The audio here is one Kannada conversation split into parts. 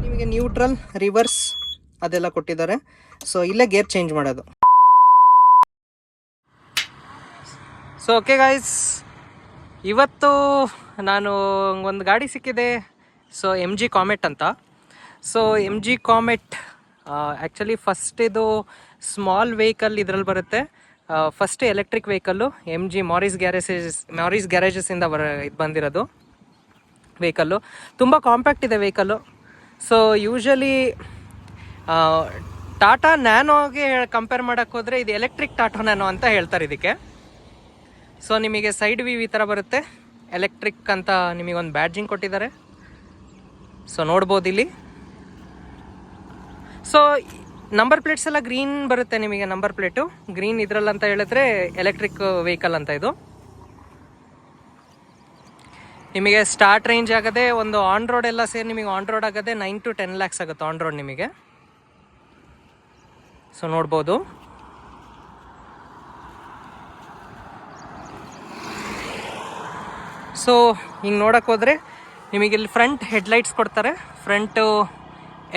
ನಿಮಗೆ ನ್ಯೂಟ್ರಲ್, ರಿವರ್ಸ್ ಅದೆಲ್ಲ ಕೊಟ್ಟಿದ್ದಾರೆ. ಸೊ ಇಲ್ಲೇ ಗೇರ್ ಚೇಂಜ್ ಮಾಡೋದು. ಸೊ ಓಕೆ ಗೈಸ್, ಇವತ್ತು ನಾನು ಒಂದು ಗಾಡಿ ಸಿಕ್ಕಿದೆ. ಸೊ MG ಕಾಮೆಟ್ ಅಂತ. So MG Comet actually first ಇದು ಸ್ಮಾಲ್ ವೆಹಿಕಲ್ ಇದರಲ್ಲಿ ಬರುತ್ತೆ. First electric vehicle MG Morris ಗ್ಯಾರೇಜಸ್ಸಿಂದ ಇದು ಬಂದಿರೋದು ವೆಹಿಕಲ್ಲು. ತುಂಬ ಕಾಂಪ್ಯಾಕ್ಟ್ ಇದೆ ವೆಹಿಕಲ್ಲು. ಸೊ ಯೂಶಲಿ ಟಾಟಾ ನ್ಯಾನೋಗೆ ಕಂಪೇರ್ ಮಾಡೋಕ್ಕೆ ಹೋದರೆ ಇದು ಎಲೆಕ್ಟ್ರಿಕ್ ಟಾಟಾ ನ್ಯಾನೋ ಅಂತ ಹೇಳ್ತಾರೆ ಇದಕ್ಕೆ. ಸೊ ನಿಮಗೆ ಸೈಡ್ ವ್ಯೂ ಈ ಥರ ಬರುತ್ತೆ. ಎಲೆಕ್ಟ್ರಿಕ್ ಅಂತ ನಿಮಗೊಂದು ಬ್ಯಾಡ್ಜಿಂಗ್ ಕೊಟ್ಟಿದ್ದಾರೆ. ಸೊ ನೋಡ್ಬೋದು ಇಲ್ಲಿ. ಸೊ ನಂಬರ್ ಪ್ಲೇಟ್ಸ್ ಎಲ್ಲ ಗ್ರೀನ್ ಬರುತ್ತೆ ನಿಮಗೆ. ನಂಬರ್ ಪ್ಲೇಟು ಗ್ರೀನ್ ಇದರಲ್ಲಿ ಅಂತ ಹೇಳಿದ್ರೆ ಎಲೆಕ್ಟ್ರಿಕ್ ವೆಹಿಕಲ್ ಅಂತ ಇದು. ನಿಮಗೆ ಸ್ಟಾರ್ಟ್ ರೇಂಜ್ ಆಗದೆ ಒಂದು ಆನ್ ರೋಡ್ ಎಲ್ಲ ಸೇರಿ ನಿಮಗೆ ಆನ್ ರೋಡ್ ಆಗದೆ 9 to 10 lakhs ಆಗುತ್ತೆ ಆನ್ ರೋಡ್ ನಿಮಗೆ. ಸೊ ನೋಡ್ಬೋದು. ಸೊ ಹಿಂಗೆ ನೋಡೋಕೆ ಹೋದರೆ ನಿಮಗೆ ಇಲ್ಲಿ ಫ್ರಂಟ್ ಹೆಡ್ಲೈಟ್ಸ್ ಕೊಡ್ತಾರೆ. Front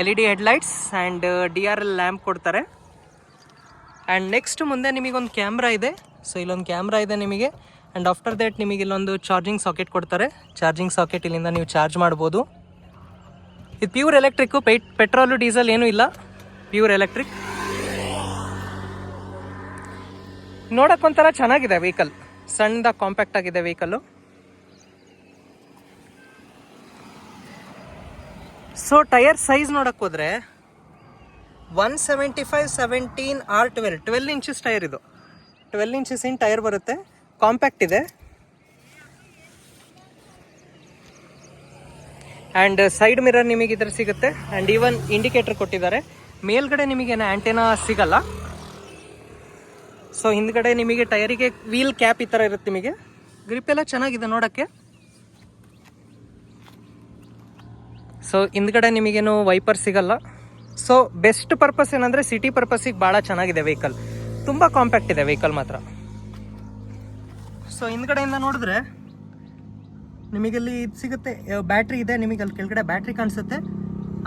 LED headlights and DRL lamp ಕೊಡ್ತಾರೆ. ಆ್ಯಂಡ್ ನೆಕ್ಸ್ಟ್ ಮುಂದೆ ನಿಮಗೊಂದು ಕ್ಯಾಮ್ರಾ ಇದೆ. ಸೊ ಇಲ್ಲೊಂದು ಕ್ಯಾಮ್ರಾ ಇದೆ ನಿಮಗೆ. ಆ್ಯಂಡ್ ಆಫ್ಟರ್ ದ್ಯಾಟ್ ನಿಮಗೆ ಇಲ್ಲೊಂದು ಚಾರ್ಜಿಂಗ್ ಸಾಕೆಟ್ ಕೊಡ್ತಾರೆ. ಚಾರ್ಜಿಂಗ್ ಸಾಕೆಟ್ ಇಲ್ಲಿಂದ ನೀವು ಚಾರ್ಜ್ ಮಾಡ್ಬೋದು. ಇದು ಪ್ಯೂರ್ ಎಲೆಕ್ಟ್ರಿಕ್ಕು, ಪೆಟ್ರೋಲು ಡೀಸೆಲ್ ಏನೂ ಇಲ್ಲ, ಪ್ಯೂರ್ ಎಲೆಕ್ಟ್ರಿಕ್. ನೋಡೋಕ್ಕೊಂಥರ ಚೆನ್ನಾಗಿದೆ ವೆಹಿಕಲ್, ಸಣ್ಣದಾಗಿ ಕಾಂಪ್ಯಾಕ್ಟ್ ಆಗಿದೆ ವೆಹಿಕಲ್ಲು. ಸೊ ಟೈರ್ ಸೈಜ್ ನೋಡಕ್ಕೆ ಹೋದರೆ 175/17 12 ಇಂಚಸ್ ಟೈರ್ ಇದು. 12 ಇಂಚಸ್ ಇನ್ ಟೈರ್ ಬರುತ್ತೆ. ಕಾಂಪ್ಯಾಕ್ಟ್ ಇದೆ. ಆ್ಯಂಡ್ ಸೈಡ್ ಮಿರರ್ ನಿಮಗೆ ಇದ್ರ ಸಿಗುತ್ತೆ. ಆ್ಯಂಡ್ ಈವನ್ ಇಂಡಿಕೇಟರ್ ಕೊಟ್ಟಿದ್ದಾರೆ. ಮೇಲ್ಗಡೆ ನಿಮಗೇನು ಆ್ಯಂಟೆನಾ ಸಿಗಲ್ಲ. ಸೊ ಹಿಂದ್ಗಡೆ ನಿಮಗೆ ಟೈರಿಗೆ ವೀಲ್ ಕ್ಯಾಪ್ ಈ ಥರ ಇರುತ್ತೆ ನಿಮಗೆ. ಗ್ರಿಪ್ ಎಲ್ಲ ಚೆನ್ನಾಗಿದೆ ನೋಡೋಕ್ಕೆ. ಸೊ ಹಿಂದ್ಗಡೆ ನಿಮಗೇನು ವೈಪರ್ ಸಿಗಲ್ಲ. ಸೊ ಬೆಸ್ಟ್ ಪರ್ಪಸ್ ಏನಂದರೆ ಸಿಟಿ ಪರ್ಪಸ್ಸಿಗೆ ಭಾಳ ಚೆನ್ನಾಗಿದೆ ವೆಹಿಕಲ್. ತುಂಬ ಕಾಂಪ್ಯಾಕ್ಟ್ ಇದೆ ವೆಹಿಕಲ್ ಮಾತ್ರ. ಸೊ ಹಿಂದ್ಗಡೆಯಿಂದ ನೋಡಿದ್ರೆ ನಿಮಗಲ್ಲಿ ಇದು ಸಿಗುತ್ತೆ, ಬ್ಯಾಟ್ರಿ ಇದೆ ನಿಮಗೆ. ಅಲ್ಲಿ ಕೆಳಗಡೆ ಬ್ಯಾಟ್ರಿ ಕಾಣಿಸುತ್ತೆ.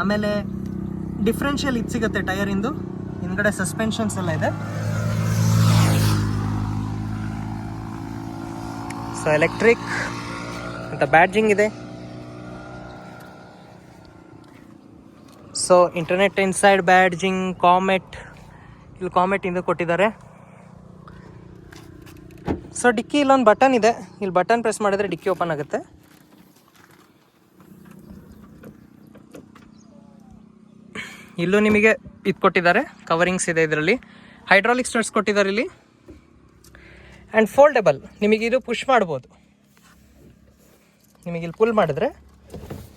ಆಮೇಲೆ ಡಿಫ್ರೆನ್ಷಿಯಲ್ ಇದು ಸಿಗುತ್ತೆ ಟೈರಿಂದು. ಹಿಂದ್ಗಡೆ ಸಸ್ಪೆನ್ಷನ್ಸ್ ಎಲ್ಲ ಇದೆ. ಸೊ ಎಲೆಕ್ಟ್ರಿಕ್ ಅಂತ ಬ್ಯಾಡ್ಜಿಂಗ್ ಇದೆ. So internet inside badging comet, ಇಲ್ಲಿ ಕಾಮೆಟ್ ಇಂದ ಕೊಟ್ಟಿದ್ದಾರೆ. ಸೊ ಡಿಕ್ಕಿ ಇಲ್ಲೊಂದು ಬಟನ್ ಇದೆ. ಇಲ್ಲಿ ಬಟನ್ ಪ್ರೆಸ್ ಮಾಡಿದ್ರೆ ಡಿಕ್ಕಿ ಓಪನ್ ಆಗುತ್ತೆ. ಇಲ್ಲೂ ನಿಮಗೆ ಇದು ಕೊಟ್ಟಿದ್ದಾರೆ, ಕವರಿಂಗ್ಸ್ ಇದೆ ಇದರಲ್ಲಿ. ಹೈಡ್ರಾಲಿಕ್ಸ್ ನಟ್ಸ್ ಕೊಟ್ಟಿದ್ದಾರೆ ಇಲ್ಲಿ. ಆ್ಯಂಡ್ ಫೋಲ್ಡೆಬಲ್, ನಿಮಗಿದು ಪುಷ್ ಮಾಡ್ಬೋದು. ನಿಮಗಿಲ್ಲಿ ಪುಲ್ ಮಾಡಿದ್ರೆ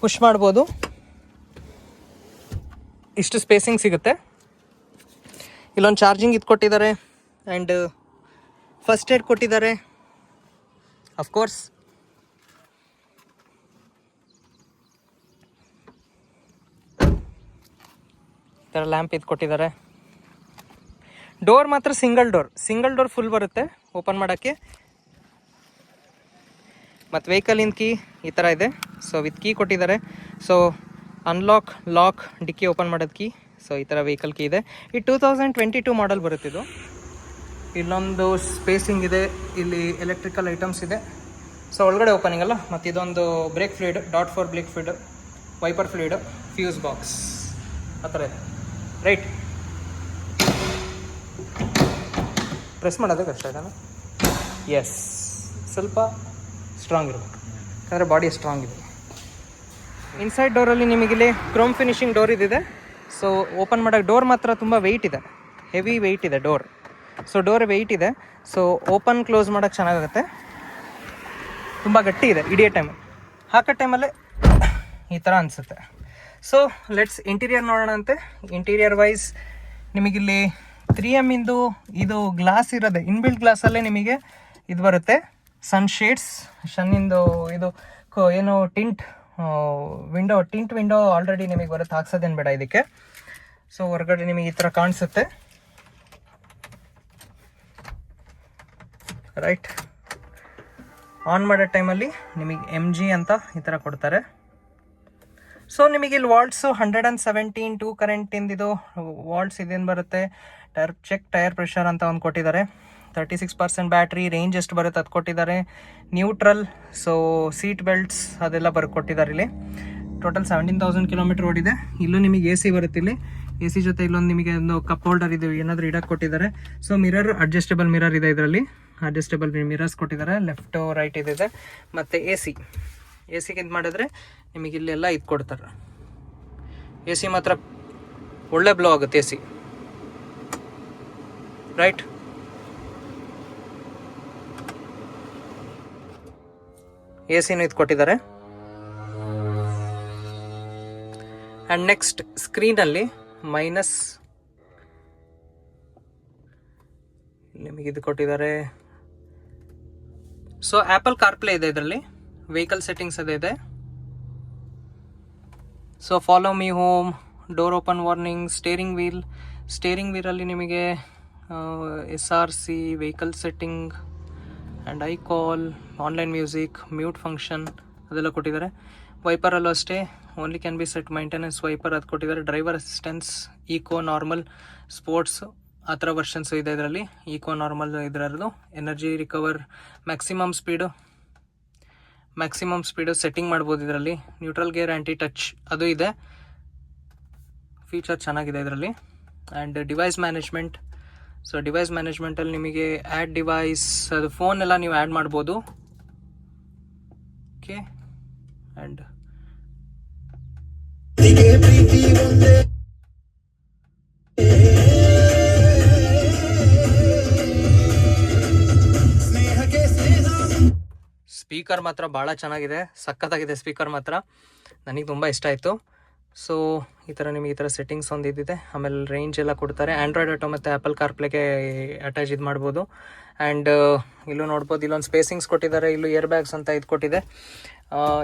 ಪುಷ್ ಮಾಡ್ಬೋದು. ಇಷ್ಟು ಸ್ಪೇಸಿಂಗ್ ಸಿಗುತ್ತೆ. ಇಲ್ಲೊಂದು ಚಾರ್ಜಿಂಗ್ ಇದು ಕೊಟ್ಟಿದ್ದಾರೆ. ಆ್ಯಂಡ್ ಫಸ್ಟ್ ಏಡ್ ಕೊಟ್ಟಿದ್ದಾರೆ ಅಫ್ಕೋರ್ಸ್. ಈ ಥರ ಲ್ಯಾಂಪ್ ಇದು ಕೊಟ್ಟಿದ್ದಾರೆ. ಡೋರ್ ಮಾತ್ರ ಸಿಂಗಲ್ ಡೋರ್ ಫುಲ್ ಬರುತ್ತೆ ಓಪನ್ ಮಾಡೋಕ್ಕೆ. ಮತ್ತು ವೆಹಿಕಲಿನ ಕೀ ಈ ಥರ ಇದೆ. ಸೊ ವಿತ್ ಕೀ ಕೊಟ್ಟಿದ್ದಾರೆ. ಸೊ ಅನ್ಲಾಕ್, ಲಾಕ್, ಡಿಕ್ಕಿ ಓಪನ್ ಮಾಡೋದು ಕೀ. ಸೊ ಈ ಥರ ವೆಹಿಕಲ್ ಕೀ ಇದೆ. ಈ 2022 ಮಾಡಲ್ ಬರುತ್ತಿದ್ದು. ಇಲ್ಲೊಂದು ಸ್ಪೇಸಿಂಗ್ ಇದೆ. ಇಲ್ಲಿ ಎಲೆಕ್ಟ್ರಿಕಲ್ ಐಟಮ್ಸ್ ಇದೆ. ಸೊ ಒಳಗಡೆ ಓಪನಿಂಗ್ ಅಲ್ಲ. ಮತ್ತು ಇದೊಂದು brake fluid, .4 brake fluid, wiper fluid, fuse box ಆ ಥರ ಇದೆ. ರೈಟ್, ಪ್ರೆಸ್ ಮಾಡೋದು ಕಷ್ಟ ಇದನ್ನು. ಎಸ್, ಸ್ವಲ್ಪ ಸ್ಟ್ರಾಂಗ್ ಇರಬೇಕು ಯಾಕಂದರೆ ಬಾಡಿ ಸ್ಟ್ರಾಂಗ್ ಇದೆ. ಇನ್ಸೈಡ್ ಡೋರಲ್ಲಿ ನಿಮಗಿಲ್ಲಿ ಕ್ರೋಮ್ ಫಿನಿಶಿಂಗ್ ಡೋರ್ ಇದಿದೆ. ಸೊ ಓಪನ್ ಮಾಡೋಕ್ಕೆ ಡೋರ್ ಮಾತ್ರ ತುಂಬ ವೆಯ್ಟ್ ಇದೆ, ಹೆವಿ ವೆಯ್ಟ್ ಇದೆ ಡೋರ್. ಸೊ ಡೋರ್ ವೆಯ್ಟ್ ಇದೆ. ಸೊ ಓಪನ್ ಕ್ಲೋಸ್ ಮಾಡೋಕ್ಕೆ ಚೆನ್ನಾಗುತ್ತೆ. ತುಂಬ ಗಟ್ಟಿ ಇದೆ. ಹಿಡಿಯೋ ಹಾಕೋ ಟೈಮಲ್ಲೇ ಈ ಥರ ಅನಿಸುತ್ತೆ. ಸೊ ಲೆಟ್ಸ್ ಇಂಟೀರಿಯರ್ ನೋಡೋಣ ಅಂತೆ. ಇಂಟೀರಿಯರ್ ವೈಸ್ ನಿಮಗಿಲ್ಲಿ 3M ಇಂದು ಇದು ಗ್ಲಾಸ್ ಇರೋದೆ. ಇನ್ಬಿಲ್ಟ್ ಗ್ಲಾಸಲ್ಲೇ ನಿಮಗೆ ಇದು ಬರುತ್ತೆ, ಸನ್ ಶೇಡ್ಸ್. ಸನ್ನಿಂದು ಇದು ಏನು ಟಿಂಟ್ ವಿಂಡೋ ಆಲ್ರೆಡಿ ನಿಮಗೆ ಬರುತ್ತೆ, ಹಾಕ್ಸೋದೇನು ಬೇಡ ಇದಕ್ಕೆ. ಸೊ ಹೊರಗಡೆ ನಿಮಗೆ ಈ ಥರ ಕಾಣಿಸುತ್ತೆ. ರೈಟ್, ಆನ್ ಮಾಡೋ ಟೈಮಲ್ಲಿ ನಿಮಗೆ MG ಅಂತ ಈ ಥರ ಕೊಡ್ತಾರೆ. ಸೊ ನಿಮಗೆ ಇಲ್ಲಿ ವಾಲ್ಟ್ಸು 117 ಕರೆಂಟಿಂದಿದು ವಾಲ್ಟ್ಸ್ ಇದೇನು ಬರುತ್ತೆ. ಟೈರ್ ಪ್ರೆಷರ್ ಅಂತ ಒಂದು ಕೊಟ್ಟಿದ್ದಾರೆ. 36% ಬ್ಯಾಟ್ರಿ. ರೇಂಜ್ ಎಷ್ಟು ಬರುತ್ತೆ ಅದು ಕೊಟ್ಟಿದ್ದಾರೆ. ನ್ಯೂಟ್ರಲ್, ಸೊ ಸೀಟ್ ಬೆಲ್ಟ್ಸ್ ಅದೆಲ್ಲ ಕೊಟ್ಟಿದ್ದಾರೆ ಇಲ್ಲಿ. ಟೋಟಲ್ 17,000 ಕಿಲೋಮೀಟರ್ ಓಡಿದೆ. ಇಲ್ಲೂ ನಿಮಗೆ AC ಬರುತ್ತೆ. ಇಲ್ಲಿ AC ಜೊತೆ ಇಲ್ಲೊಂದು ನಿಮಗೆ ಒಂದು ಕಪ್ ಹೋಲ್ಡರ್ ಇದೆ, ಏನಾದರೂ ಇಡಕ್ಕೆ ಕೊಟ್ಟಿದ್ದಾರೆ. ಸೊ ಮಿರರ್, ಅಡ್ಜಸ್ಟೇಬಲ್ ಮಿರರ್ ಇದೆ ಇದರಲ್ಲಿ. ಅಡ್ಜಸ್ಟೇಬಲ್ ಮಿರರ್ಸ್ ಕೊಟ್ಟಿದ್ದಾರೆ. ಲೆಫ್ಟ್ ರೈಟ್ ಇದೆ. ಮತ್ತು ACಗೆ ಇದು ಮಾಡಿದ್ರೆ ನಿಮಗೆ ಇಲ್ಲೆಲ್ಲ ಇದು ಕೊಡ್ತಾರೆ. AC ಮಾತ್ರ ಒಳ್ಳೆ ಬ್ಲೋ ಆಗುತ್ತೆ AC, ರೈಟ್. ACನೂ ಇದು ಕೊಟ್ಟಿದ್ದಾರೆ. ಆ್ಯಂಡ್ ನೆಕ್ಸ್ಟ್ ಸ್ಕ್ರೀನಲ್ಲಿ ಮೈನಸ್ ನಿಮಗಿದು ಕೊಟ್ಟಿದ್ದಾರೆ. ಸೊ ಆ್ಯಪಲ್ ಕಾರ್ಪ್ಲೇ ಇದೆ ಇದರಲ್ಲಿ. ವೆಹಿಕಲ್ ಸೆಟ್ಟಿಂಗ್ಸ್ ಅದೇ ಇದೆ. So follow me home, door open warning, steering ವೀಲಲ್ಲಿ ನಿಮಗೆ SRC, vehicle setting and I call, online music, mute function ಅದೆಲ್ಲ ಕೊಟ್ಟಿದ್ದಾರೆ. ವೈಪರಲ್ಲೂ ಅಷ್ಟೇ, only can be set maintenance wiper ಅದು ಕೊಟ್ಟಿದ್ದಾರೆ. Driver assistance, eco, normal, sports ಆ ಥರ ವರ್ಷನ್ಸು ಇದೆ ಇದರಲ್ಲಿ. ಈಕೋ, ನಾರ್ಮಲ್ ಇದರದ್ದು. Energy recover, maximum speed setting ಮಾಡ್ಬೋದು ಇದರಲ್ಲಿ. ನ್ಯೂಟ್ರಲ್ ಗೇರ್, ಆ್ಯಂಟಿ ಟಚ್ ಅದು ಇದೆ. ಫೀಚರ್ ಚೆನ್ನಾಗಿದೆ ಇದರಲ್ಲಿ. And device management. So device ಮ್ಯಾನೇಜ್ಮೆಂಟಲ್ಲಿ ನಿಮಗೆ ಆ್ಯಡ್ ಡಿವೈಸ್, ಅದು ಫೋನ್ ಎಲ್ಲ ನೀವು ಆ್ಯಡ್ ಮಾಡ್ಬೋದು. ಓಕೆ. ಆ್ಯಂಡ್ ಸ್ಪೀಕರ್ ಮಾತ್ರ ಭಾಳ ಚೆನ್ನಾಗಿದೆ, ಸಖತ್ತಾಗಿದೆ ಸ್ಪೀಕರ್ ಮಾತ್ರ. ನನಗೆ ತುಂಬ ಇಷ್ಟ ಆಯಿತು. ಸೊ ಈ ಥರ ನಿಮಗೆ ಈ ಥರ ಸೆಟ್ಟಿಂಗ್ಸ್ ಒಂದು ಇದ್ದಿದೆ. ಆಮೇಲೆ ರೇಂಜ್ ಎಲ್ಲ ಕೊಡ್ತಾರೆ. ಆ್ಯಂಡ್ರಾಯ್ಡ್ ಆಟೋ ಮತ್ತು ಆ್ಯಪಲ್ ಕಾರ್ಪ್ಲೇಗೆ ಅಟ್ಯಾಚ್ ಇದು ಮಾಡ್ಬೋದು. ಆ್ಯಂಡ್ ಇಲ್ಲೂ ನೋಡ್ಬೋದು, ಇಲ್ಲೊಂದು ಸ್ಪೇಸಿಂಗ್ಸ್ ಕೊಟ್ಟಿದ್ದಾರೆ. ಇಲ್ಲೂ ಏರ್ ಬ್ಯಾಗ್ಸ್ ಅಂತ ಇದು ಕೊಟ್ಟಿದೆ.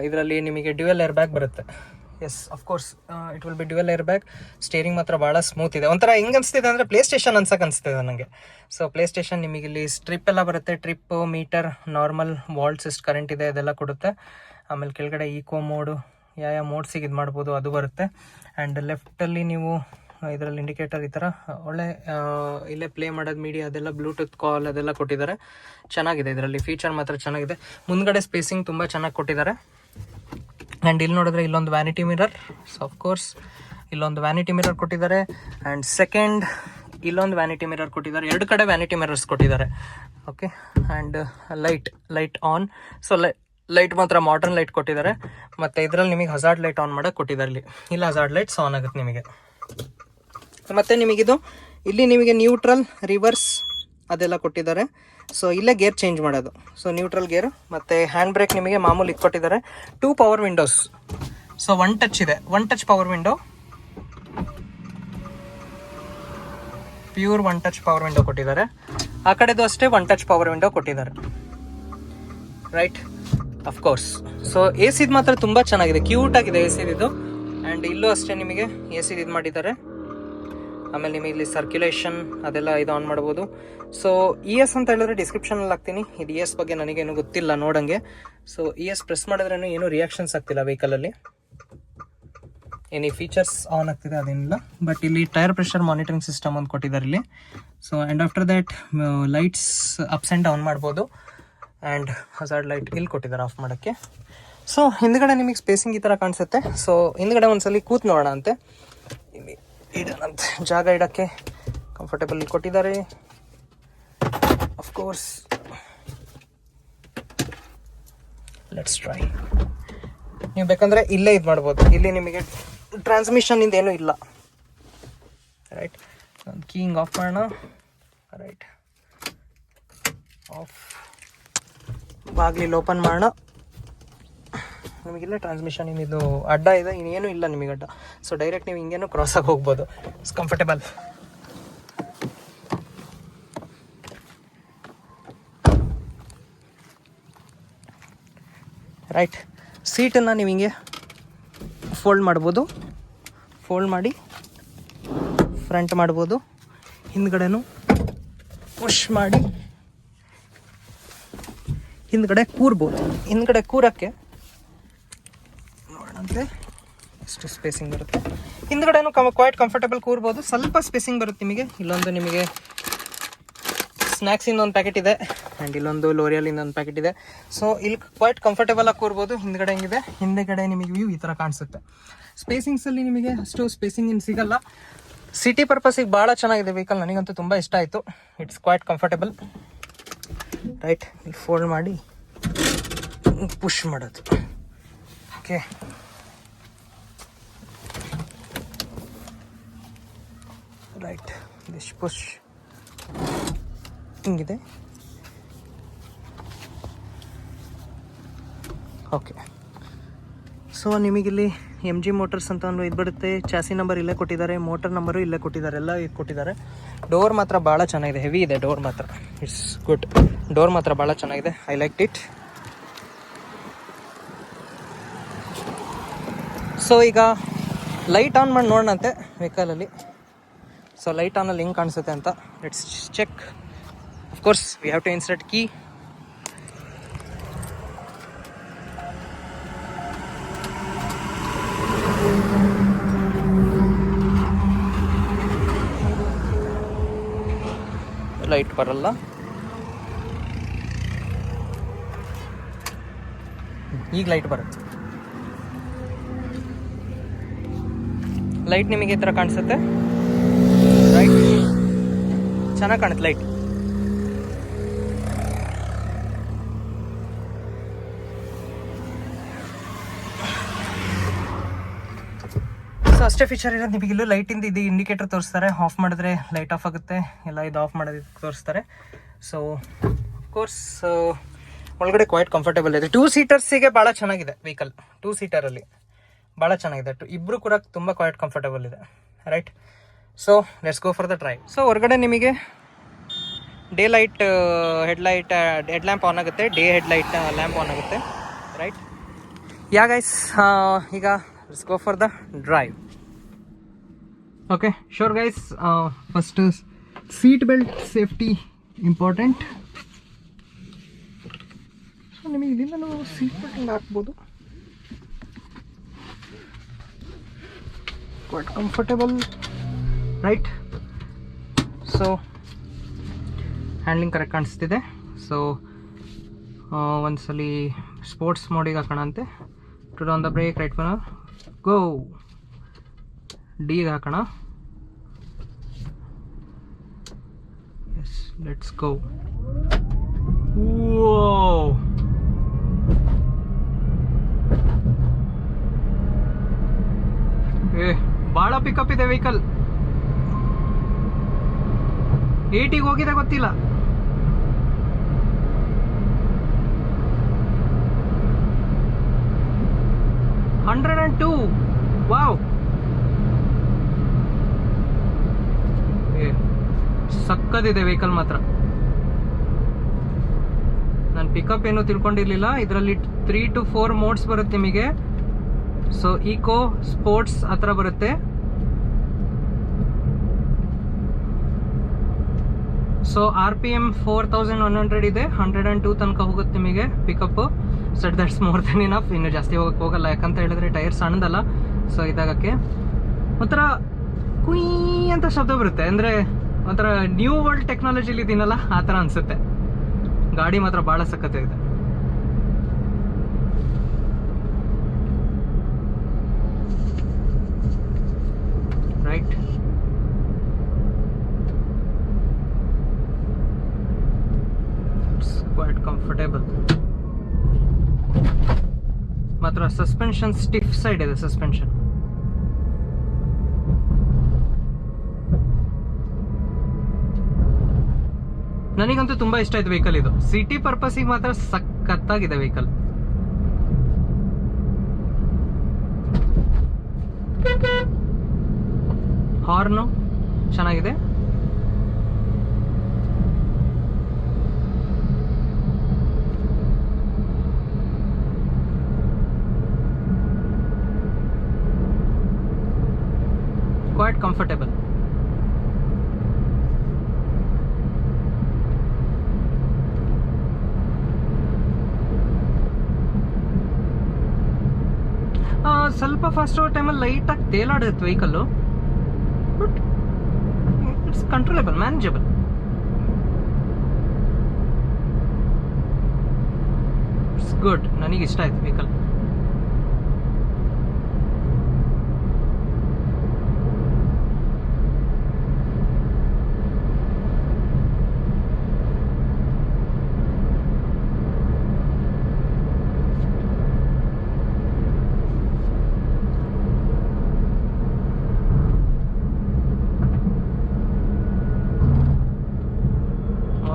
ಇದರಲ್ಲಿ ನಿಮಗೆ ಡ್ಯುಯಲ್ ಏರ್ ಬ್ಯಾಗ್ ಬರುತ್ತೆ. Yes, of course it will be dual airbag. Steering ಮಾತ್ರ ಭಾಳ ಸ್ಮೂತ್ ಇದೆ. ಒಂಥರ ಹೆಂಗೆ ಅನಿಸ್ತಿದೆ ಅಂದರೆ ಪ್ಲೇ ಸ್ಟೇಷನ್ ಅನ್ಸಕ್ಕೆ ನನಗೆ. ಸೊ ಪ್ಲೇ ಸ್ಟೇಷನ್ ನಿಮಗೆ ಇಲ್ಲಿ ಸ್ಟ್ರಿಪ್ ಎಲ್ಲ ಬರುತ್ತೆ. ಟ್ರಿಪ್, ಮೀಟರ್, ನಾರ್ಮಲ್, ವಾಲ್ಟ್ಸ್ ಎಷ್ಟು ಕರೆಂಟ್ ಇದೆ ಅದೆಲ್ಲ ಕೊಡುತ್ತೆ. ಆಮೇಲೆ ಕೆಳಗಡೆ ಈಕೋ ಮೋಡು, ಯಾವ ಮೋಡ್ಸಿಗೆ ಇದು ಮಾಡ್ಬೋದು ಅದು ಬರುತ್ತೆ. ಆ್ಯಂಡ್ ಲೆಫ್ಟಲ್ಲಿ ನೀವು ಇದರಲ್ಲಿ ಇಂಡಿಕೇಟರ್ ಈ ಥರ ಒಳ್ಳೆ ಇಲ್ಲೇ ಪ್ಲೇ ಮಾಡೋದು, ಮೀಡಿಯಾ ಅದೆಲ್ಲ, ಬ್ಲೂಟೂತ್ ಕಾಲ್ ಅದೆಲ್ಲ ಕೊಟ್ಟಿದ್ದಾರೆ. ಚೆನ್ನಾಗಿದೆ ಇದರಲ್ಲಿ, ಫೀಚರ್ ಮಾತ್ರ ಚೆನ್ನಾಗಿದೆ. ಮುಂದ್ಗಡೆ ಸ್ಪೇಸಿಂಗ್ ತುಂಬ ಚೆನ್ನಾಗಿ ಕೊಟ್ಟಿದ್ದಾರೆ. ಆ್ಯಂಡ್ ಇಲ್ಲಿ ನೋಡಿದ್ರೆ ಇಲ್ಲೊಂದು ವ್ಯಾನಿಟಿ ಮಿರರ್. ಸೊ ಅಫ್ಕೋರ್ಸ್ ಇಲ್ಲೊಂದು ವ್ಯಾನಿಟಿ ಮಿರರ್ ಕೊಟ್ಟಿದ್ದಾರೆ. ಆ್ಯಂಡ್ ಸೆಕೆಂಡ್ ಇಲ್ಲೊಂದು ವ್ಯಾನಿಟಿ ಮಿರರ್ ಕೊಟ್ಟಿದ್ದಾರೆ. ಎರಡು ಕಡೆ ವ್ಯಾನಿಟಿ ಮಿರರ್ಸ್ ಕೊಟ್ಟಿದ್ದಾರೆ. Okay. And light on. So light ಮಾತ್ರ ಮಾಡರ್ನ್ ಲೈಟ್ ಕೊಟ್ಟಿದ್ದಾರೆ. ಮತ್ತು ಇದರಲ್ಲಿ ನಿಮಗೆ ಹಜಾರ್ಡ್ ಲೈಟ್ ಆನ್ ಮಾಡೋಕ್ಕೆ ಕೊಟ್ಟಿದ್ದಾರೆ. ಇಲ್ಲ ಹಜಾರ್ಡ್ ಲೈಟ್ಸ್ ಆನ್ ಆಗುತ್ತೆ ನಿಮಗೆ. ಮತ್ತು ನಿಮಗಿದು ಇಲ್ಲಿ ನಿಮಗೆ ನ್ಯೂಟ್ರಲ್, ರಿವರ್ಸ್ ಅದೆಲ್ಲ ಕೊಟ್ಟಿದ್ದಾರೆ. ಸೊ ಇಲ್ಲೇ ಗೇರ್ ಚೇಂಜ್ ಮಾಡೋದು. ಸೊ ನ್ಯೂಟ್ರಲ್ ಗೇರ್ ಮತ್ತು ಹ್ಯಾಂಡ್ ಬ್ರೇಕ್ ನಿಮಗೆ ಮಾಮೂಲಿ ಇದು ಕೊಟ್ಟಿದ್ದಾರೆ. 2 ಪವರ್ ವಿಂಡೋಸ್. ಸೊ 1 ಟಚ್ ಇದೆ. 1 touch power window, pure 1 touch power window ಕೊಟ್ಟಿದ್ದಾರೆ. ಆ ಕಡೆದು ಅಷ್ಟೇ 1 ಟಚ್ ಪವರ್ ವಿಂಡೋ ಕೊಟ್ಟಿದ್ದಾರೆ, ರೈಟ್. ಅಫ್ಕೋರ್ಸ್. ಸೊ AC ಮಾತ್ರ ತುಂಬ ಚೆನ್ನಾಗಿದೆ, ಕ್ಯೂಟ್ ಆಗಿದೆ AC ಇದು. ಆ್ಯಂಡ್ ಇಲ್ಲೂ ಅಷ್ಟೇ ನಿಮಗೆ AC ಇದು ಮಾಡಿದ್ದಾರೆ. ಆಮೇಲೆ ನಿಮಗೆ ಇಲ್ಲಿ ಸರ್ಕ್ಯುಲೇಷನ್ ಅದೆಲ್ಲ ಇದು ಆನ್ ಮಾಡ್ಬೋದು. ಸೊ ES ಅಂತ ಹೇಳಿದ್ರೆ ಡಿಸ್ಕ್ರಿಪ್ಷನಲ್ಲಿ ಹಾಕ್ತೀನಿ. ಇದು ES ಬಗ್ಗೆ ನನಗೇನು ಗೊತ್ತಿಲ್ಲ ನೋಡಂಗೆ. ಸೊ ES ಪ್ರೆಸ್ ಮಾಡಿದ್ರೂ ಏನೂ ರಿಯಾಕ್ಷನ್ಸ್ ಆಗ್ತಿಲ್ಲ ವೆಹಿಕಲಲ್ಲಿ. ಎನಿ ಫೀಚರ್ಸ್ ಆನ್ ಆಗ್ತಿದೆ ಅದೇನಿಲ್ಲ. ಬಟ್ ಇಲ್ಲಿ ಟೈರ್ ಪ್ರೆಷರ್ ಮಾನಿಟರಿಂಗ್ ಸಿಸ್ಟಮ್ ಒಂದು ಕೊಟ್ಟಿದ್ದಾರೆ ಇಲ್ಲಿ. So and after that lights ups and down ಮಾಡ್ಬೋದು. ಆ್ಯಂಡ್ ಹಜಾರ್ಡ್ ಲೈಟ್ ಇಲ್ಲಿ ಕೊಟ್ಟಿದ್ದಾರೆ ಆಫ್ ಮಾಡೋಕ್ಕೆ. ಸೊ ಹಿಂದ್ಗಡೆ ನಿಮಗೆ ಸ್ಪೇಸಿಂಗ್ ಈ ಥರ ಕಾಣಿಸುತ್ತೆ. ಸೊ ಹಿಂದ್ಗಡೆ ಒಂದ್ಸಲಿ ಕೂತ್ ನೋಡೋಣ ಅಂತೆ. ಇಲ್ಲಿ ಇಡೋಣಂತೆ, ಜಾಗ ಇಡೋಕ್ಕೆ ಕಂಫರ್ಟೇಬಲ್ ಕೊಟ್ಟಿದ್ದಾರೆ. Of course let's try. ನೀವು ಬೇಕಂದರೆ ಇಲ್ಲೇ ಇದು ಮಾಡ್ಬೋದು. ಇಲ್ಲಿ ನಿಮಗೆ ಟ್ರಾನ್ಸ್ಮಿಷನ್ ಇಂದೇನೂ ಇಲ್ಲ, ರೈಟ್. ಒಂದು ಕೀಯಿಂಗ್ ಆಫ್ ಮಾಡೋಣ, ರೈಟ್. ಆಫ್. ಬಾಗಿಲು ಓಪನ್ ಮಾಡೋಣ. ನಿಮಗಿಲ್ಲ ಟ್ರಾನ್ಸ್ಮಿಷನ್ ಇನ್ನಿದು ಅಡ್ಡ ಇದೆ, ಇನ್ನೇನು ಇಲ್ಲ ನಿಮಗೆ ಅಡ್ಡ. ಸೊ ಡೈರೆಕ್ಟ್ ನೀವು ಹಿಂಗೇನು ಕ್ರಾಸಾಗಿ ಹೋಗ್ಬೋದು. It's comfortable. ರೈಟ್. ಸೀಟನ್ನು ನೀವು ಹಿಂಗೆ ಫೋಲ್ಡ್ ಮಾಡ್ಬೋದು. ಫೋಲ್ಡ್ ಮಾಡಿ ಫ್ರಂಟ್ ಮಾಡ್ಬೋದು. ಹಿಂದ್ಗಡೆನೂ ಪುಷ್ ಮಾಡಿ ಹಿಂದ್ಗಡೆ ಕೂರ್ಬೋದು. ಹಿಂದ್ಗಡೆ ಕೂರಕ್ಕೆ ನೋಡೋಣಂತೆ ಎಷ್ಟು ಸ್ಪೇಸಿಂಗ್ ಬರುತ್ತೆ. ಹಿಂದ್ಗಡೆನೂ ಕ್ವೈಟ್ ಕಂಫರ್ಟಬಲ್ ಕೂರ್ಬೋದು. ಸ್ವಲ್ಪ ಸ್ಪೇಸಿಂಗ್ ಬರುತ್ತೆ ನಿಮಗೆ. ಇಲ್ಲೊಂದು ನಿಮಗೆ ಸ್ನ್ಯಾಕ್ಸಿಂದ ಒಂದು ಪ್ಯಾಕೆಟ್ ಇದೆ ಆ್ಯಂಡ್ ಇಲ್ಲೊಂದು ಲೋರಿಯಲಿಂದ ಒಂದು ಪ್ಯಾಕೆಟ್ ಇದೆ. ಸೊ ಇಲ್ಲಿ ಕ್ವೈಟ್ ಕಂಫರ್ಟಬಲ್ ಆಗಿ ಕೂರ್ಬೋದು. ಹಿಂದ್ಗಡೆ ಹೆಂಗಿದೆ, ಹಿಂದ್ಗಡೆ ನಿಮಗೆ ವ್ಯೂ ಈ ಥರ ಕಾಣಿಸುತ್ತೆ. ಸ್ಪೇಸಿಂಗ್ಸಲ್ಲಿ ನಿಮಗೆ ಅಷ್ಟು ಸ್ಪೇಸಿಂಗ್ ಇನ್ನು ಸಿಗಲ್ಲ. ಸಿಟಿ ಪರ್ಪಸಿಗೆ ಭಾಳ ಚೆನ್ನಾಗಿದೆ ವೆಹಿಕಲ್. ನನಗಂತೂ ತುಂಬ ಇಷ್ಟ ಆಯಿತು. It's quite comfortable. ರೈಟ್, ಇಲ್ಲಿ ಫೋಲ್ಡ್ ಮಾಡಿ ಪುಷ್ ಮಾಡೋದು. ಓಕೆ, ರೈಟ್, ದಿಸ್ ಪುಷ್ ಹಿಂಗಿದೆ. ಓಕೆ, ಸೊ ನಿಮಗಿಲ್ಲಿ MG ಮೋಟರ್ಸ್ ಅಂತ ಒಂದು ಇದು ಬರುತ್ತೆ. ಚಾಸಿ ನಂಬರ್ ಇಲ್ಲೇ ಕೊಟ್ಟಿದ್ದಾರೆ, ಮೋಟರ್ ನಂಬರು ಇಲ್ಲೇ ಕೊಟ್ಟಿದ್ದಾರೆ, ಎಲ್ಲ ಇದು ಕೊಟ್ಟಿದ್ದಾರೆ. ಡೋರ್ ಮಾತ್ರ ಭಾಳ ಚೆನ್ನಾಗಿದೆ, ಹೆವಿ ಇದೆ ಡೋರ್ ಮಾತ್ರ. It's good. ಡೋರ್ ಮಾತ್ರ ಭಾಳ ಚೆನ್ನಾಗಿದೆ. I like it. ಸೊ ಈಗ ಲೈಟ್ ಆನ್ ಮಾಡಿ ನೋಡೋಣಂತೆ ವೆಹಿಕಲಲ್ಲಿ. ಸೊ ಲೈಟ್ ಆನಲ್ಲಿ ಹೆಂಗೆ ಕಾಣಿಸುತ್ತೆ ಅಂತ let's check. Of course we have to insert key. Light ಬರಲ್ಲ. ಈಗ ಲೈಟ್ ಬರುತ್ತೆ. ಲೈಟ್ ನಿಮಗೆ ಈ ಥರ ಕಾಣಿಸುತ್ತೆ. ರೈಟ್, ಚೆನ್ನಾಗಿ ಕಾಣುತ್ತೆ ಲೈಟ್. ಸೊ ಅಷ್ಟೇ ಫೀಚರ್ ಇರೋದು ನಿಮಗೆ. ಇಲ್ಲೂ ಲೈಟಿಂದ ಇದು ಇಂಡಿಕೇಟರ್ ತೋರಿಸ್ತಾರೆ. ಆಫ್ ಮಾಡಿದ್ರೆ ಲೈಟ್ ಆಫ್ ಆಗುತ್ತೆ, ಎಲ್ಲ ಇದು ಆಫ್ ಮಾಡೋದಕ್ಕೆ ತೋರಿಸ್ತಾರೆ. ಸೊ ಕೋರ್ಸ್ ಒಳಗಡೆ ಕ್ವೈಟ್ ಕಂಫರ್ಟಬಲ್ ಇದೆ. 2 ಸೀಟರ್ಸಿಗೆ ಭಾಳ ಚೆನ್ನಾಗಿದೆ ವೆಹಿಕಲ್. 2 ಸೀಟರಲ್ಲಿ ಭಾಳ ಚೆನ್ನಾಗಿದೆ. ಇಬ್ಬರು ಕೂಡ ತುಂಬ ಕ್ವೈಟ್ ಕಂಫರ್ಟಬಲ್ ಇದೆ. Right, so let's go for the drive. So ಹೊರಗಡೆ ನಿಮಗೆ day light head lamp on ಆಗುತ್ತೆ, day head light lamp on ಆಗುತ್ತೆ. ರೈಟ್, ಯಾ ಗೈಸ್, ಈಗ let's go for the drive. Okay, sure guys. First seat belt safety important. So ನಿಮಗೆ ಇಲ್ಲಿಂದ ನಾವು ಸೀಟ್ ಬೆಲ್ಟಿಂಗ್ ಹಾಕ್ಬೋದು. Quite comfortable. Right, so handling correct ಕಾಣಿಸ್ತಿದೆ. ಸೊ ಒಂದ್ಸಲಿ ಸ್ಪೋರ್ಟ್ಸ್ ಮೋಡಿಗೆ ಹಾಕೋಣ ಅಂತೆ. To on the break, right phone go. ಡಿಗೆ ಹಾಕೋಣ. Yes, let's go. ಭಾಳ ಪಿಕಪ್ ಇದೆ ವೆಹಿಕಲ್. 80 ಹೋಗಿದೆ ಗೊತ್ತಿಲ್ಲ. $102. ವಾವ್, ಸಕ್ಕದಿದೆ ವೆಹಿಕಲ್ ಮಾತ್ರ. ನಾನು ಪಿಕಪ್ ಏನು ತಿಳ್ಕೊಂಡಿರ್ಲಿಲ್ಲ. ಇದರಲ್ಲಿ 3 to 4 ಮೋಡ್ಸ್ ಬರುತ್ತೆ ನಿಮಗೆ. ಸೊ ಈಕೋ, ಸ್ಪೋರ್ಟ್ಸ್ ಆ ಥರ ಬರುತ್ತೆ. ಸೊ RPM 4100 ಇದೆ. 102 ತನಕ ಹೋಗುತ್ತೆ ನಿಮಗೆ pickup. So that's more than enough. ಇನ್ನು ಜಾಸ್ತಿ ಹೋಗಲ್ಲ, ಯಾಕಂತ ಹೇಳಿದ್ರೆ ಟೈರ್ ಸಣ್ಣದಲ್ಲ. ಸೊ ಇದಾಗಕ್ಕೆ ಒಂಥರ ಕುಯ್ ಅಂತ ಶಬ್ದ ಬರುತ್ತೆ. ಅಂದರೆ ಒಂಥರ ನ್ಯೂ ವರ್ಲ್ಡ್ ಟೆಕ್ನಾಲಜಿಲಿ ಇದೀನಲ್ಲ ಆ ಥರ ಅನಿಸುತ್ತೆ. ಗಾಡಿ ಮಾತ್ರ ಭಾಳ ಸಖತ್ತಾಗಿದೆ. Right, it's quite comfortable. ಮಾತ್ರ ಸಸ್ಪೆನ್ಷನ್ ಸ್ಟಿಫ್ ಸೈಡ್ ಇದೆ ಸಸ್ಪೆನ್ಷನ್. ನನಗಂತೂ ತುಂಬಾ ಇಷ್ಟ ಆಯ್ತು ವೆಹಿಕಲ್. ಇದು ಸಿಟಿ ಪರ್ಪಸಿಗೆ ಮಾತ್ರ ಸಖತ್ತಾಗಿದೆ ವೆಹಿಕಲ್. ಹಾರ್ನು ಚೆನ್ನಾಗಿದೆ. Quite comfortable. ಸ್ವಲ್ಪ ಫಾಸ್ಟ್ ಹೋಗೋ ಟೈಮಲ್ಲಿ ಲೈಟಾಗಿ ತೇಲಾಡುತ್ತೆ vehicle, but it's controllable, manageable. It's good, ನನಗೆ ಇಷ್ಟ ಆಯ್ತು vehicle.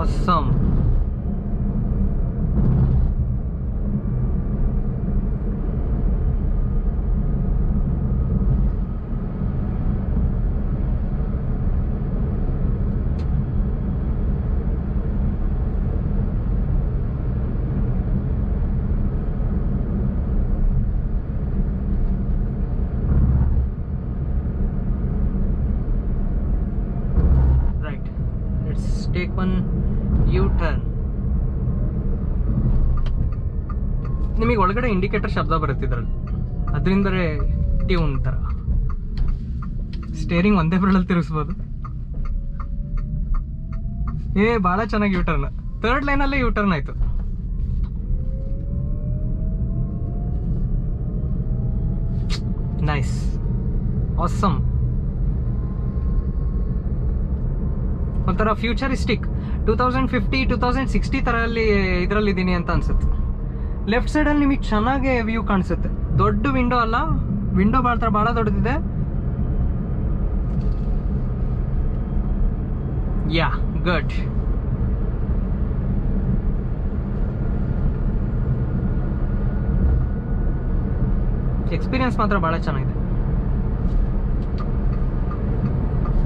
Awesome. Right. Let's take one U-turn. ನಿಮಗೆ ಒಳಗಡೆ ಇಂಡಿಕೇಟರ್ ಶಬ್ದ ಬರುತ್ತೆ ಇದರಲ್ಲಿ, ಅದರಿಂದಲೇ ಟ್ಯೂನ್ ಥರ. ಸ್ಟೇರಿಂಗ್ ಒಂದೇ ಬೆರಳಲ್ಲಿ ತಿರುಗಿಸ್ಬೋದು. ಭಾಳ ಚೆನ್ನಾಗಿ ಯೂಟರ್ನ್, ಥರ್ಡ್ ಲೈನಲ್ಲೇ ಯೂಟರ್ನ್ ಆಯಿತು. Nice, awesome. ಒಂಥರ ಫ್ಯೂಚರಿಸ್ಟಿಕ್ 2050 2060 ಥರಲ್ಲಿ ಇದರಲ್ಲಿದ್ದೀನಿ ಅಂತ ಅನ್ಸುತ್ತೆ. ಲೆಫ್ಟ್ ಸೈಡಲ್ಲಿ ನಿಮಗೆ ಚೆನ್ನಾಗಿ ವ್ಯೂ ಕಾಣಿಸುತ್ತೆ. ದೊಡ್ಡ ವಿಂಡೋ ಅಲ್ಲ, ವಿಂಡೋ ಭಾಳ ದೊಡ್ಡದಿದೆ. ಯಾ, ಗುಡ್. ಎಕ್ಸ್ಪೀರಿಯನ್ಸ್ ಮಾತ್ರ ಭಾಳ ಚೆನ್ನಾಗಿದೆ.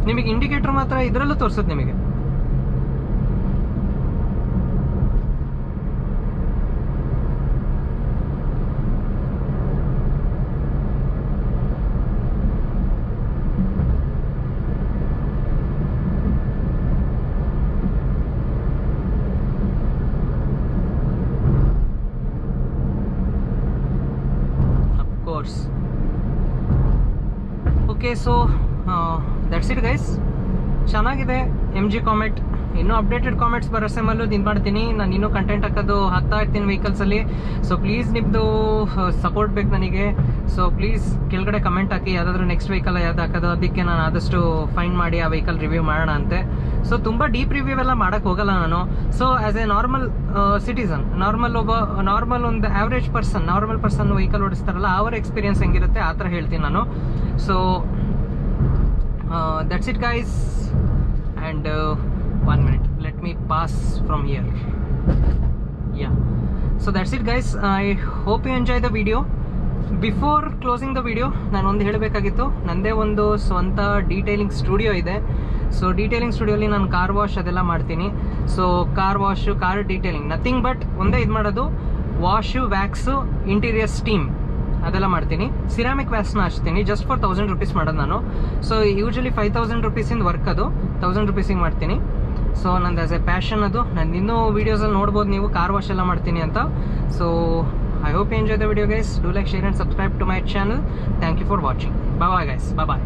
ನಿಮಗೆ ಇಂಡಿಕೇಟರ್ ಮಾತ್ರ ಇದರಲ್ಲೂ ತೋರಿಸುತ್ತೆ ನಿಮಗೆ. Okay, so that's it guys. ಚೆನ್ನಾಗಿದೆ MG ಕಾಮೆಟ್. ಇನ್ನೂ ಅಪ್ಡೇಟೆಡ್ ಕಾಮೆಂಟ್ಸ್ ಬರೋ ಸೆಮಲ್ಲೂ ಇದು ಮಾಡ್ತೀನಿ. ನಾನು ಇನ್ನೂ ಕಂಟೆಂಟ್ ಹಾಕ್ತಾ ಇರ್ತೀನಿ ವೆಹಿಕಲ್ಸಲ್ಲಿ. ಸೊ ಪ್ಲೀಸ್ ನಿಮ್ಮದು ಸಪೋರ್ಟ್ ಬೇಕು ನನಗೆ. ಸೊ ಪ್ಲೀಸ್ ಕೆಳಗಡೆ ಕಮೆಂಟ್ ಹಾಕಿ, ಯಾವುದಾದ್ರೂ ನೆಕ್ಸ್ಟ್ ವೆಹಿಕಲ್ ಯಾವ್ದು ಹಾಕೋದು, ಅದಕ್ಕೆ ನಾನು ಆದಷ್ಟು ಫೈಂಡ್ ಮಾಡಿ ಆ ವೆಹಿಕಲ್ ರಿವ್ಯೂ ಮಾಡೋಣ ಅಂತೆ. ಸೊ ತುಂಬ ಡೀಪ್ ರಿವ್ಯೂ ಎಲ್ಲ ಮಾಡೋಕ್ಕೆ ಹೋಗಲ್ಲ ನಾನು. So as A normal citizen, normal ಒಂದು ಆವ್ರೇಜ್ ನಾರ್ಮಲ್ ಪರ್ಸನ್ ವೆಹಿಕಲ್ ಓಡಿಸ್ತಾರಲ್ಲ, ಅವರ ಎಕ್ಸ್ಪೀರಿಯನ್ಸ್ ಹೆಂಗಿರುತ್ತೆ ಆ ಥರ ಹೇಳ್ತೀನಿ ನಾನು. So that's it guys, and 1 minute, let me pass from here. Yeah, so that's it guys. I hope you enjoy the video. Before closing the video, ನಾನು ಒಂದು ಹೇಳಬೇಕಾಗಿತ್ತು. ನಂದೇ ಒಂದು ಸ್ವಂತ ಡೀಟೇಲಿಂಗ್ ಸ್ಟುಡಿಯೋ ಇದೆ. ಸೊ ಡೀಟೇಲಿಂಗ್ ಸ್ಟುಡಿಯೋಲಿ ನಾನು ಕಾರ್ ವಾಶ್ ಅದೆಲ್ಲ ಮಾಡ್ತೀನಿ. So car wash, car detailing, nothing but ಒಂದೇ ಇದು ಮಾಡೋದು, ವಾಶು, ವ್ಯಾಕ್ಸು, ಇಂಟೀರಿಯರ್ ಸ್ಟೀಮ್ ಅದೆಲ್ಲ ಮಾಡ್ತೀನಿ. ಸಿರಾಮಿಕ್ ವ್ಯಾಕ್ಸ್ನ ಹಚ್ತೀನಿ. ಜಸ್ಟ್ ಫಾರ್ 1000 rupees ಮಾಡೋದು ನಾನು. ಸೊ ಯೂಶಲಿ 5000 rupeesiಂದ ವರ್ಕ್, ಅದು 1000 rupeesiಗೆ ಮಾಡ್ತೀನಿ. ಸೊ ನಂದು ಆಸ್ ಎ ಪ್ಯಾಷನ್ ಅದು. ನಾನು ಇನ್ನೂ ವೀಡಿಯೋಸಲ್ಲಿ ನೋಡ್ಬೋದು ನೀವು ಕಾರ್ ವಾಶ್ ಎಲ್ಲ ಮಾಡ್ತೀನಿ ಅಂತ. So I hope you enjoy the video guys. Do like, share and subscribe to my channel. Thank you for watching. Bye guys, bye.